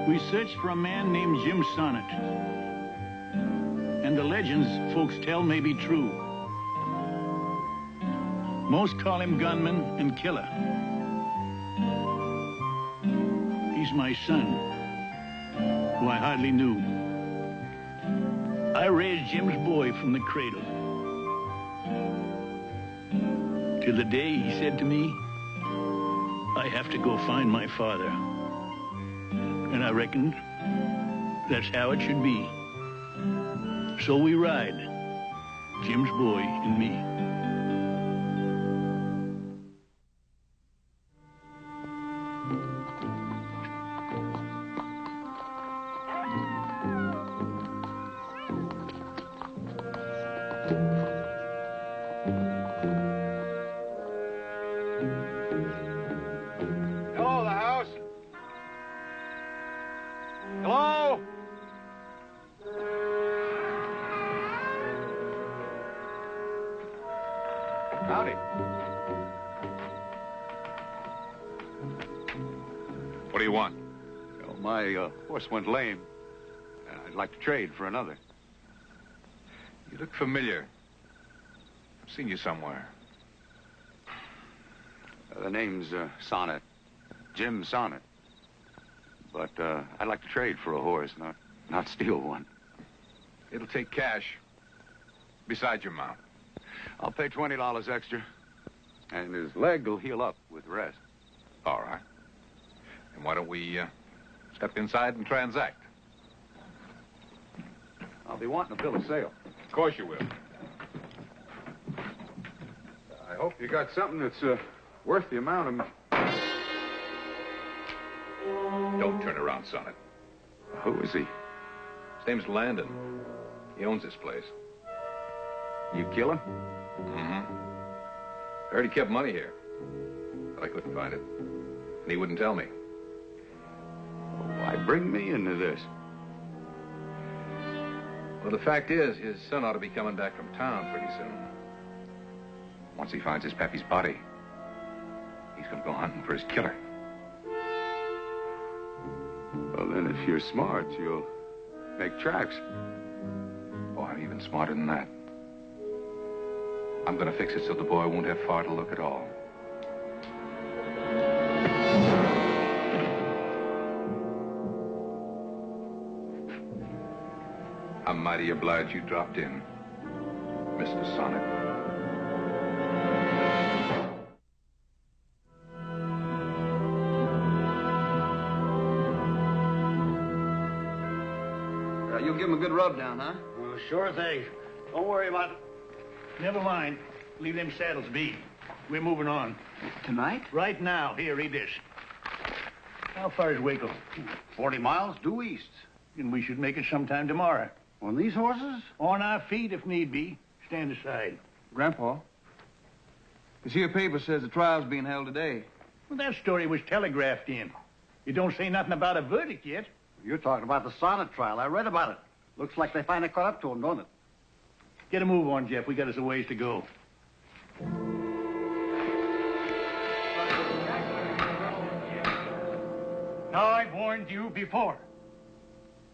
We searched for a man named Jim Sonnett. And the legends folks tell may be true. Most call him gunman and killer. He's my son, who I hardly knew. I raised Jim's boy from the cradle. Till the day he said to me, I have to go find my father. And I reckoned that's how it should be. So we ride, Jim's boy and me. Hello, the house. Hello? Howdy. What do you want? Well, my horse went lame. I'd like to trade for another. You look familiar. I've seen you somewhere. The name's Sonnett. Jim Sonnett. But I'd like to trade for a horse, not steal one. It'll take cash. Besides your mount. I'll pay $20 extra. And his leg will heal up with rest. All right. And why don't we step inside and transact? I'll be wanting a bill of sale. Of course you will. I hope you got something that's worth the amount of... Don't turn around, Sonnett. Who is he? His name's Landon. He owns this place. You kill him? Mm-hmm. I heard he kept money here. But I couldn't find it. And he wouldn't tell me. Why bring me into this? Well, the fact is, his son ought to be coming back from town pretty soon. Once he finds his pappy's body, he's gonna go hunting for his killer. Well, then, if you're smart, you'll make tracks. Oh, I'm even smarter than that. I'm gonna fix it so the boy won't have far to look at all. I'm mighty obliged you dropped in, Mr. Sonnett. You'll give him a good rub down, huh? Well, sure thing. Don't worry about it. Never mind. Leave them saddles be. We're moving on. Tonight? Right now. Here, read this. How far is Waco? 40 miles due east. And we should make it sometime tomorrow. On these horses? On our feet, if need be. Stand aside. Grandpa, this here paper says the trial's being held today. Well, that story was telegraphed in. You don't say nothing about a verdict yet. You're talking about the Sonnett trial. I read about it. Looks like they finally caught up to him, don't it? Get a move on, Jeff. We got us a ways to go. Now, I've warned you before.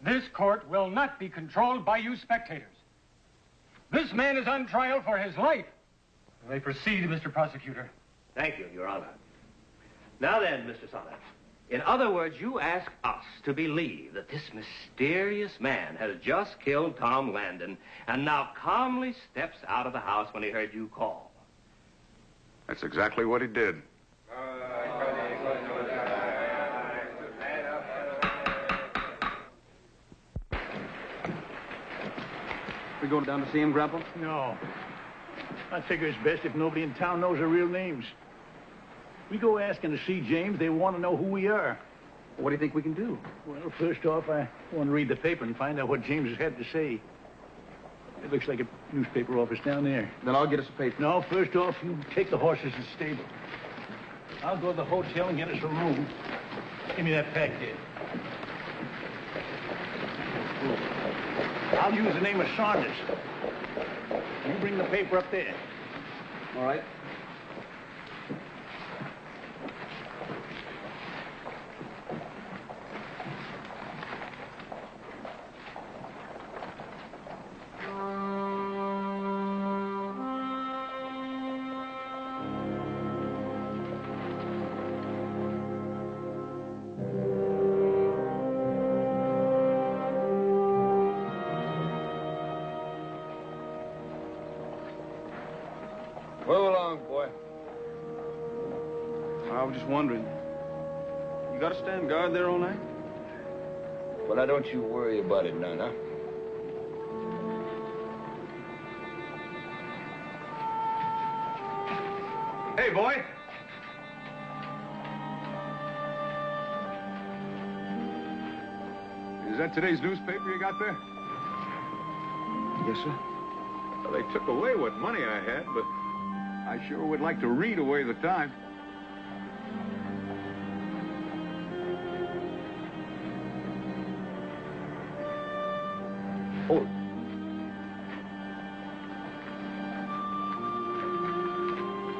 This court will not be controlled by you spectators. This man is on trial for his life. You may proceed, Mr. Prosecutor. Thank you, Your Honor. Now then, Mr. Sonnett, in other words, you ask us to believe that this mysterious man has just killed Tom Landon and now calmly steps out of the house when he heard you call. That's exactly what he did. We going down to see him, Grandpa? No. I figure it's best if nobody in town knows our real names. We go asking to see James, they want to know who we are. What do you think we can do? Well, first off, I want to read the paper and find out what James has had to say. It looks like a newspaper office down there. Then I'll get us a paper. No, first off, you take the horses to the stable. I'll go to the hotel and get us a room. Give me that pack there. I'll use the name of Saunders. You bring the paper up there. All right. I was just wondering. You gotta stand guard there all night? Well, now, don't you worry about it none, huh? Hey, boy. Is that today's newspaper you got there? Yes, sir. Well, they took away what money I had, but I sure would like to read away the time. Oh,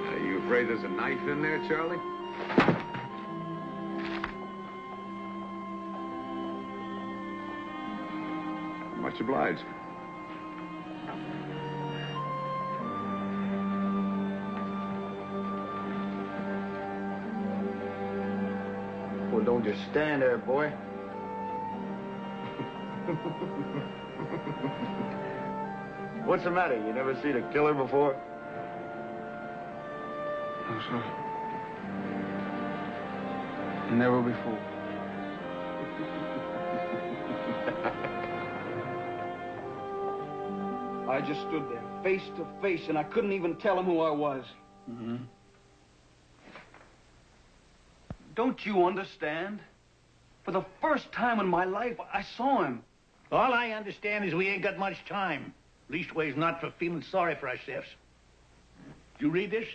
Are you afraid there's a knife in there, Charlie? Much obliged. well, don't just stand there, boy. What's the matter? You never seen a killer before? No, sir. Never before. I just stood there, face to face, and I couldn't even tell him who I was. Mm-hmm. Don't you understand? For the first time in my life, I saw him. All I understand is we ain't got much time. Leastways not for feeling sorry for ourselves. Did you read this?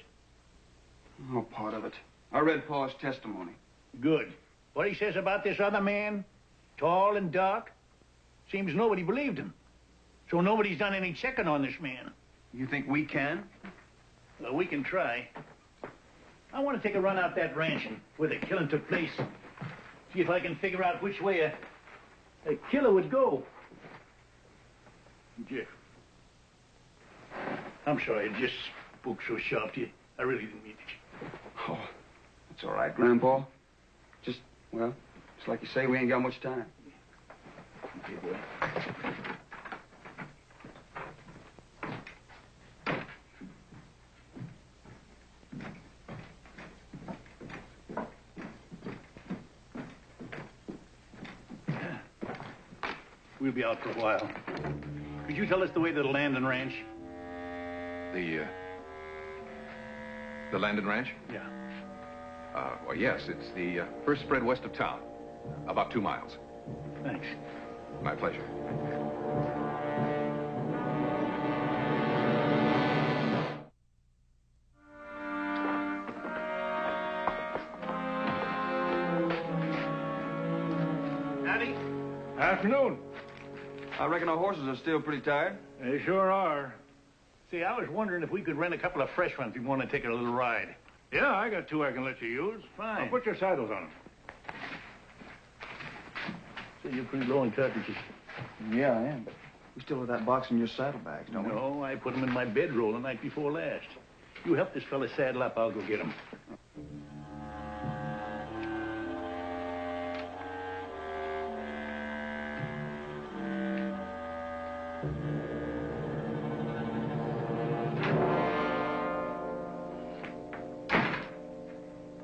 Oh, part of it. I read Paul's testimony. Good. What he says about this other man, tall and dark, seems nobody believed him. So nobody's done any checking on this man. You think we can? Well, we can try. I want to take a run out that ranch where the killing took place. See if I can figure out which way a killer would go. Jeff. I'm sorry, I just spoke so sharp to you. I really didn't mean it. Oh, that's all right, Grandpa. Just, well, it's like you say, we ain't got much time. Okay, boy. We'll be out for a while. Could you tell us the way to the Landon Ranch? The Landon Ranch? Yeah. Well, yes, it's the first spread west of town. About 2 miles. Thanks. My pleasure. Howdy. Afternoon. I reckon our horses are still pretty tired. They sure are. See, I was wondering if we could rent a couple of fresh ones if you want to take a little ride. Yeah, I got 2 I can let you use. Fine. I'll put your saddles on them. So you're pretty low in cartridges. Yeah, I am, but we still have that box in your saddlebags, don't we? No, I put them in my bedroll the night before last. You help this fella saddle up, I'll go get him.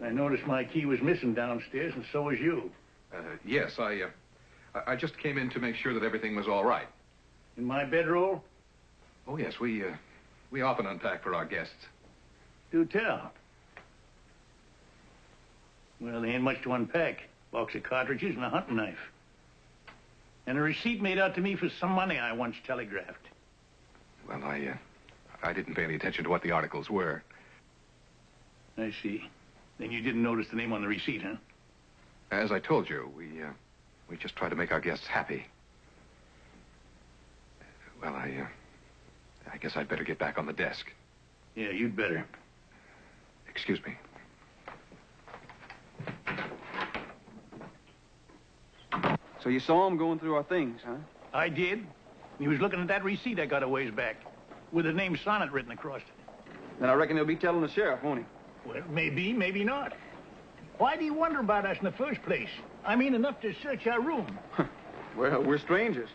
I noticed my key was missing downstairs, and so was you. Yes, I just came in to make sure that everything was all right. In my bedroll? Oh, yes, we often unpack for our guests. Do tell. Well, there ain't much to unpack. Box of cartridges and a hunting knife. And a receipt made out to me for some money I once telegraphed. Well, I didn't pay any attention to what the articles were. I see. Then you didn't notice the name on the receipt, huh? As I told you, we just try to make our guests happy. Well, I guess I'd better get back on the desk. Yeah, you'd better. Excuse me. So you saw him going through our things, huh? I did. He was looking at that receipt I got a ways back, with the name Sonnett written across it. Then I reckon he'll be telling the sheriff, won't he? Well, maybe, maybe not. Why do you wonder about us in the first place? I mean, enough to search our room. Well, we're strangers.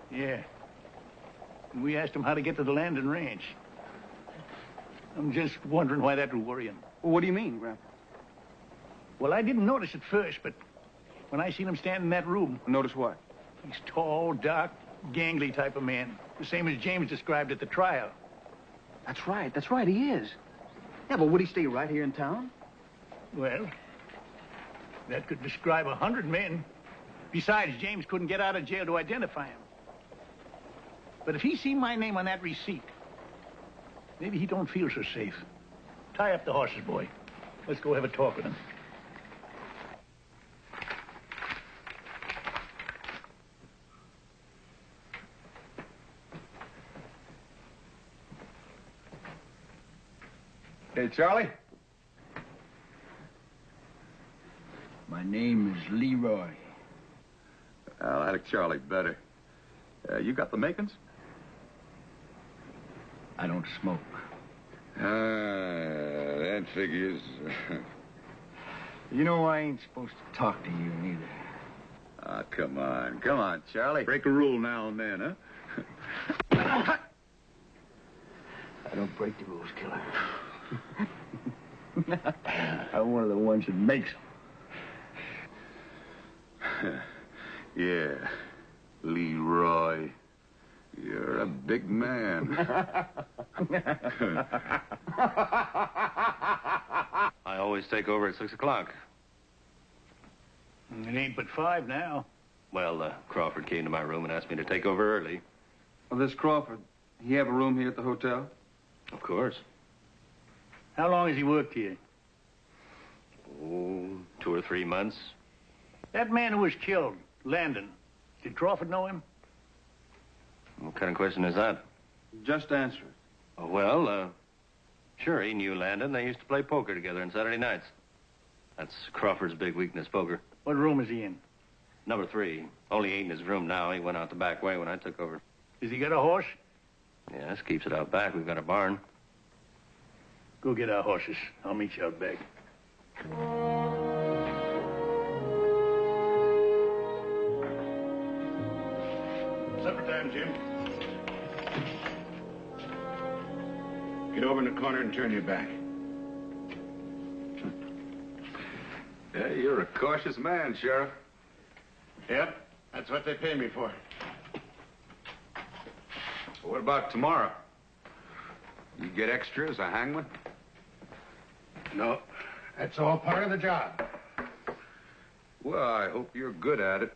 Yeah. And we asked him how to get to the Landon Ranch. I'm just wondering why that would worry him. Well, what do you mean, Grandpa? Well, I didn't notice at first, but when I seen him stand in that room, Notice what? he's tall, dark, gangly type of man. The same as James described at the trial. That's right, he is. Yeah, but would he stay right here in town? Well, that could describe 100 men. Besides, James couldn't get out of jail to identify him. But if he seen my name on that receipt, maybe he don't feel so safe. Tie up the horses, boy. Let's go have a talk with him. Hey, Charlie? My name is Leroy. I like Charlie better. You got the makings? I don't smoke. That figures. You know I ain't supposed to talk to you neither. Ah, come on, Charlie. Break a rule now and then, huh? I don't break the rules, killer. I'm one of the ones that makes them. Yeah, Leroy. You're a big man. I always take over at 6 o'clock. It ain't but 5 now. Well, Crawford came to my room and asked me to take over early. Well, this Crawford, he have a room here at the hotel? Of course. How long has he worked here? Oh, 2 or 3 months. That man who was killed, Landon, did Crawford know him? What kind of question is that? Just answer it. Oh, well, sure, he knew Landon. They used to play poker together on Saturday nights. That's Crawford's big weakness, poker. What room is he in? Number 3. Only ain't in his room now. He went out the back way when I took over. Has he got a horse? Yes, keeps it out back. We've got a barn. Go get our horses. I'll meet you out back. Supper time, Jim. Get over in the corner and turn your back. Yeah, you're a cautious man, Sheriff. Yep, that's what they pay me for. What about tomorrow? You get extra as a hangman? No, that's all part of the job. Well, I hope you're good at it.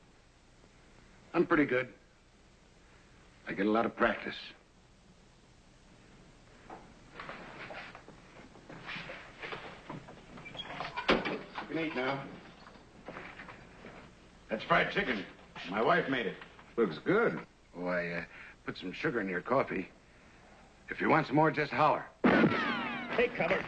I'm pretty good. I get a lot of practice. You can eat now. That's fried chicken. My wife made it. Looks good. Oh, I put some sugar in your coffee. If you want some more, just holler. Take cover.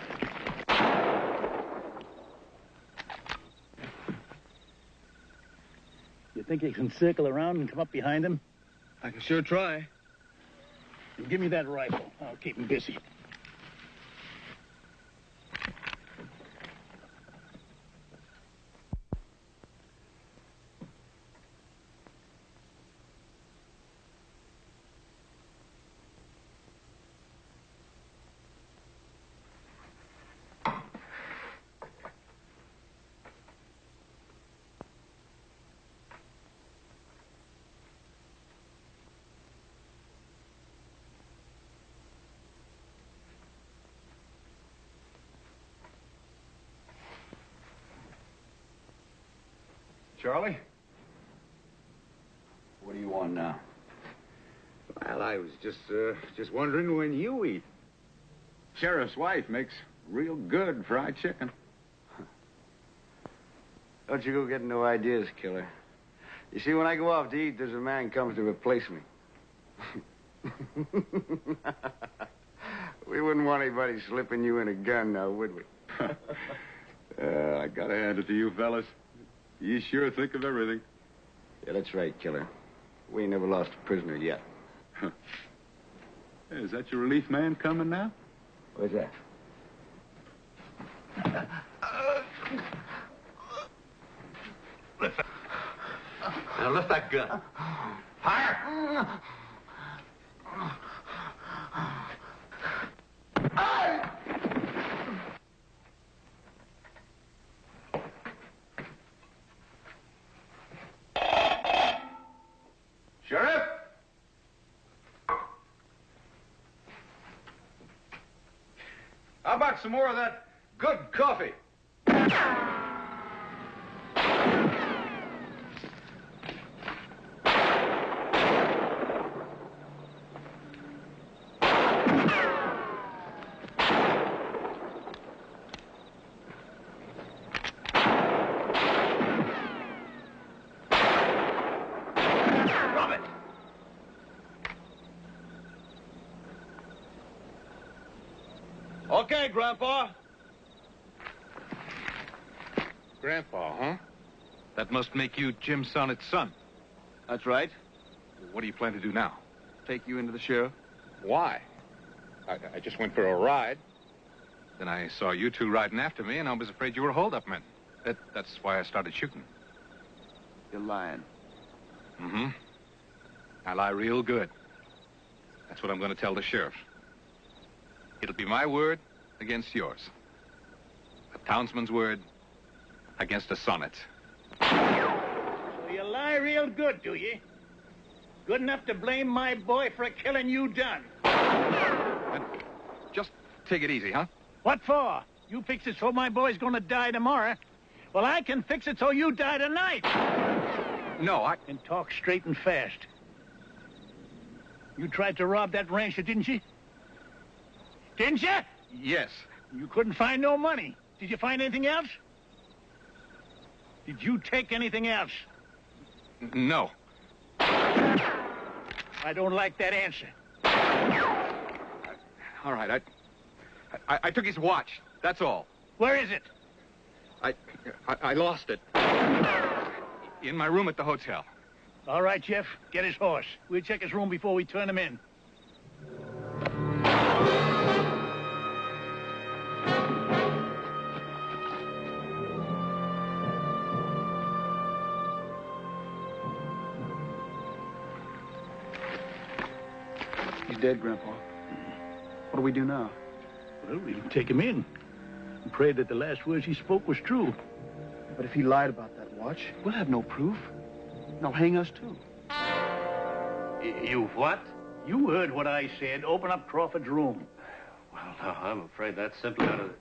You think you can circle around and come up behind him? I can sure try. And give me that rifle. I'll keep him busy. Charlie? What do you want now? Well, I was just wondering when you eat. Sheriff's wife makes real good fried chicken. Don't you go getting no ideas, killer. You see, when I go off to eat, there's a man comes to replace me. We wouldn't want anybody slipping you in a gun now, would we? I gotta hand it to you fellas. You sure think of everything. Yeah, that's right, killer. We ain't never lost a prisoner yet. Hey, is that your relief man coming now? Where's that? Now lift that gun. Fire! about some more of that good coffee? Okay, Grandpa. Grandpa, huh? That must make you Jim Sonnett's son. That's right. What do you plan to do now? Take you into the sheriff. Why? I just went for a ride. Then I saw you two riding after me, and I was afraid you were hold-up men. That's why I started shooting. You're lying. Mm-hmm. I lie real good. That's what I'm going to tell the sheriff. It'll be my word against yours. A townsman's word against a sonnet. So you lie real good, do you? Good enough to blame my boy for a killing you done. Just take it easy, huh? What for? You fix it so my boy's gonna die tomorrow. Well, I can fix it so you die tonight. No, And talk straight and fast. You tried to rob that rancher, didn't you? Didn't you? Yes. You couldn't find no money. Did you find anything else? Did you take anything else? No. I don't like that answer. All right, I took his watch. That's all. Where is it? I lost it. In my room at the hotel. All right, Jeff. Get his horse. We'll check his room before we turn him in. He's dead, Grandpa. What do we do now? Well, we'll take him in and pray that the last words he spoke was true. But if he lied about that watch, we'll have no proof. They'll hang us, too. You what? You heard what I said. Open up Crawford's room. Well, no, I'm afraid that's simply out of...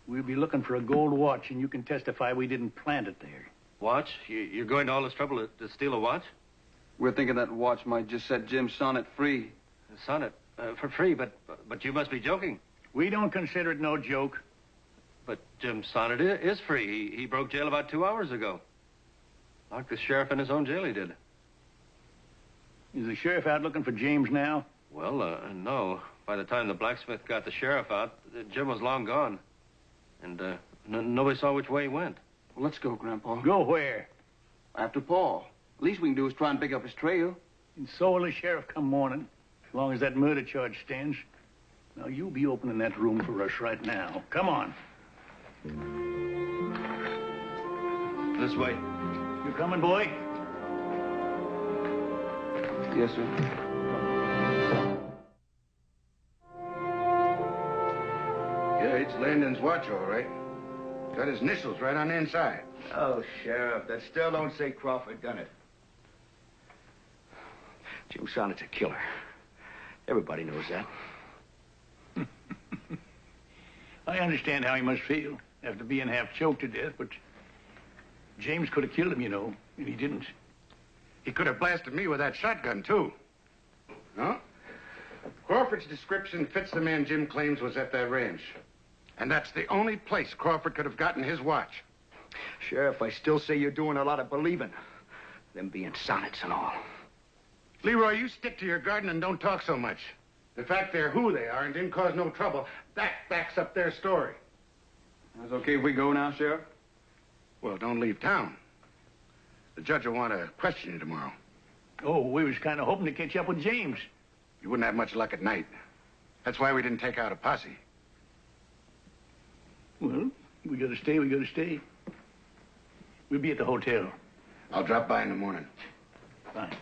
We'll be looking for a gold watch, and you can testify we didn't plant it there. Watch? You're going to all this trouble to steal a watch? We're thinking that watch might just set Jim Sonnett free. Sonnett? For free, but you must be joking. We don't consider it no joke. But Jim Sonnett is free. He broke jail about 2 hours ago. Locked the sheriff in his own jail, he did. Is the sheriff out looking for James now? Well, no. By the time the blacksmith got the sheriff out, Jim was long gone. And nobody saw which way he went. Well, let's go, Grandpa. Go where? After Paul. Least we can do is try and pick up his trail. And so will the sheriff come morning, as long as that murder charge stands. Now, you be opening that room for us right now. Come on. This way. You coming, boy? Yes, sir. Yeah, it's Landon's watch, all right. Got his initials right on the inside. Oh, Sheriff, that still don't say Crawford done it. Jim Sonnett's a killer. Everybody knows that. I understand how he must feel after being half choked to death, but James could have killed him, you know, and he didn't. He could have blasted me with that shotgun, too. No? Crawford's description fits the man Jim claims was at that ranch. And that's the only place Crawford could have gotten his watch. Sheriff, I still say you're doing a lot of believing. Them being sonnets and all. Leroy, you stick to your garden and don't talk so much. The fact they're who they are and didn't cause no trouble, that backs up their story. That's okay if we go now, Sheriff? Well, don't leave town. The judge will want to question you tomorrow. Oh, we was kind of hoping to catch up with James. You wouldn't have much luck at night. That's why we didn't take out a posse. Well, we gotta stay, we gotta stay. We'll be at the hotel. I'll drop by in the morning. Fine.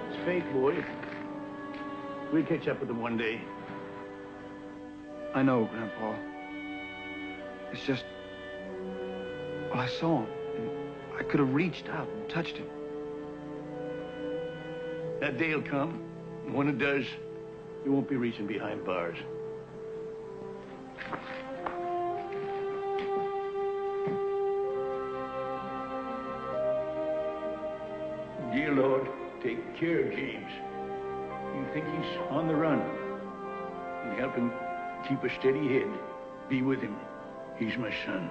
It's fate, boy. We'll catch up with him one day. I know, Grandpa. It's just... Well, I saw him, and I could have reached out and touched him. That day'll come. And when it does, you won't be reaching behind bars. Dear Lord, take care of James. You think he's on the run. And help him keep a steady head. Be with him. He's my son.